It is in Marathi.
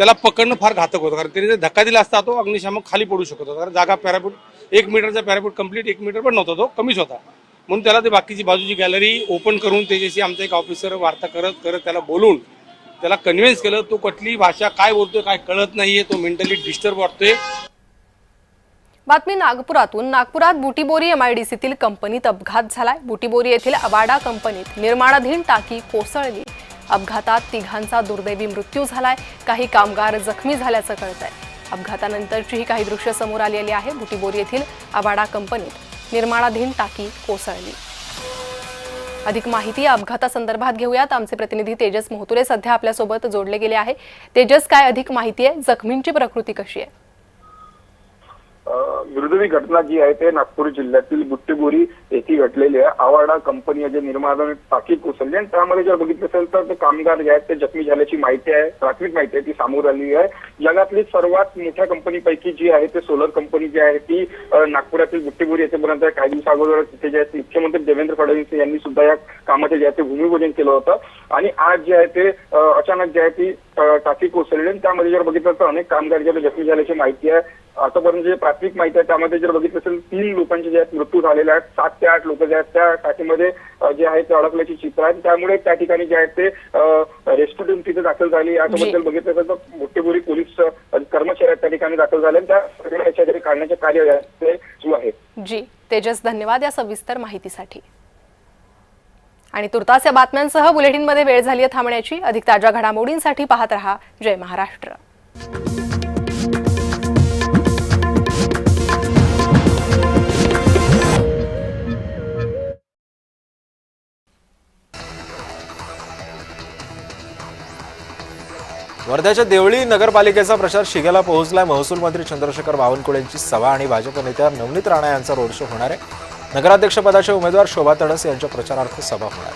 त्याला पकडणं फार घातक होतं, कारण त्याने जर धक्का दिला असता तो अग्निशामक खाली पडू शकत होता, कारण जागा पॅरापूट 1 मीटरचा पॅरापूट कंप्लीट 1 मीटर पण नव्हता, तो कमीच होता. म्हणून त्याला ते बाकीची बाजूची गॅलरी ओपन करून त्याच्याशी आमचा एक ऑफिसर वार्ता करत त्याला बोलून त्याला कन्व्हिन्स केलं. तो कुठली भाषा काय बोलतोय काय कळत नाहीये, तो मेंटली डिस्टर्ब वाटतोय. बातमी नागपुरातून. नागपुरात बुटीबोरी MIDCतील कंपनीत अपघात झालाय. बुटीबोरी येथील अबाडा कंपनीत निर्माणाधीन टाकी कोसळली. अपघातात तिघांचा दुर्दैवी मृत्यू झालाय. काही कामगार जखमी झाल्याचं कळतंय. अपघातानंतरची ही काही दृश्य समोर आलेली आहे. बुटीबोरी येथील अबाडा कंपनीत निर्माणाधीन टाकी कोसळली. अधिक माहिती या अपघातासंदर्भात घेऊयात. आमचे प्रतिनिधी तेजस मोहतुरे सध्या आपल्यासोबत जोडले गेले आहे. तेजस, काय अधिक माहिती आहे? जखमींची प्रकृती कशी आहे? दुर्दैवी घटना जी आहे ते नागपूर जिल्ह्यातील बुट्टीबोरी येथे घडलेली आहे. आवाडा कंपनी जे निर्माण टाकी कोसळली आणि त्यामध्ये जर बघितलं असेल तर ते कामगार जे आहेत ते जखमी झाल्याची माहिती आहे, प्राथमिक माहिती आहे ती समोर आलेली आहे. जगातली सर्वात मोठ्या कंपनीपैकी जी आहे ते सोलर कंपनी जी आहे ती नागपुरातील बुट्टीबोरी येथेपर्यंत काही दिवस अगोदर तिथे जे आहे मुख्यमंत्री देवेंद्र फडणवीस यांनी सुद्धा या कामाचे जे आहे ते भूमिपूजन केलं होतं. आणि आज जे आहे ते अचानक जे आहे ती टाकी कोसळली आणि त्यामध्ये जर बघितलं तर अनेक कामगार जे जखमी झाल्याची माहिती आहे. आतापर्यंत जे प्राथमिक माहिती आहे त्यामध्ये जर बघितलं असेल 3 लोकांचे जे आहेत मृत्यू झालेले आहेत. 7 ते 8 लोक जे आहेत त्या टाकीमध्ये जे आहे ते अडकल्याची चित्र आहे. त्यामुळे त्या ठिकाणी जे आहेत ते रेस्क्यू टीम तिथे दाखल झाली. याच्याबद्दल बघितलं असेल तर बुट्टीबोरी पोलीस कर्मचारी त्या ठिकाणी दाखल झाले. त्या सगळ्या काढण्याचे कार्य ते सुरू आहे. जी तेजस, धन्यवाद या सविस्तर माहितीसाठी. आणि तुर्तास या बातम्यांसह बुलेटिनमध्ये वेळ झाली आहे थांबण्याची. अधिक ताज्या घडामोडींसाठी पाहत रहा जय महाराष्ट्र. वर्ध्याच्या देवळी नगरपालिकेचा प्रचार शिगेला पोहोचलाय. महसूल मंत्री चंद्रशेखर बावनकुळे यांची सभा आणि भाजप नेत्या नवनीत राणा यांचा रोड शो होणार आहे. नगराध्यक्षपदाचे उमेदवार शोभा तडस यांच्या प्रचारार्थ सभा होणार आहे.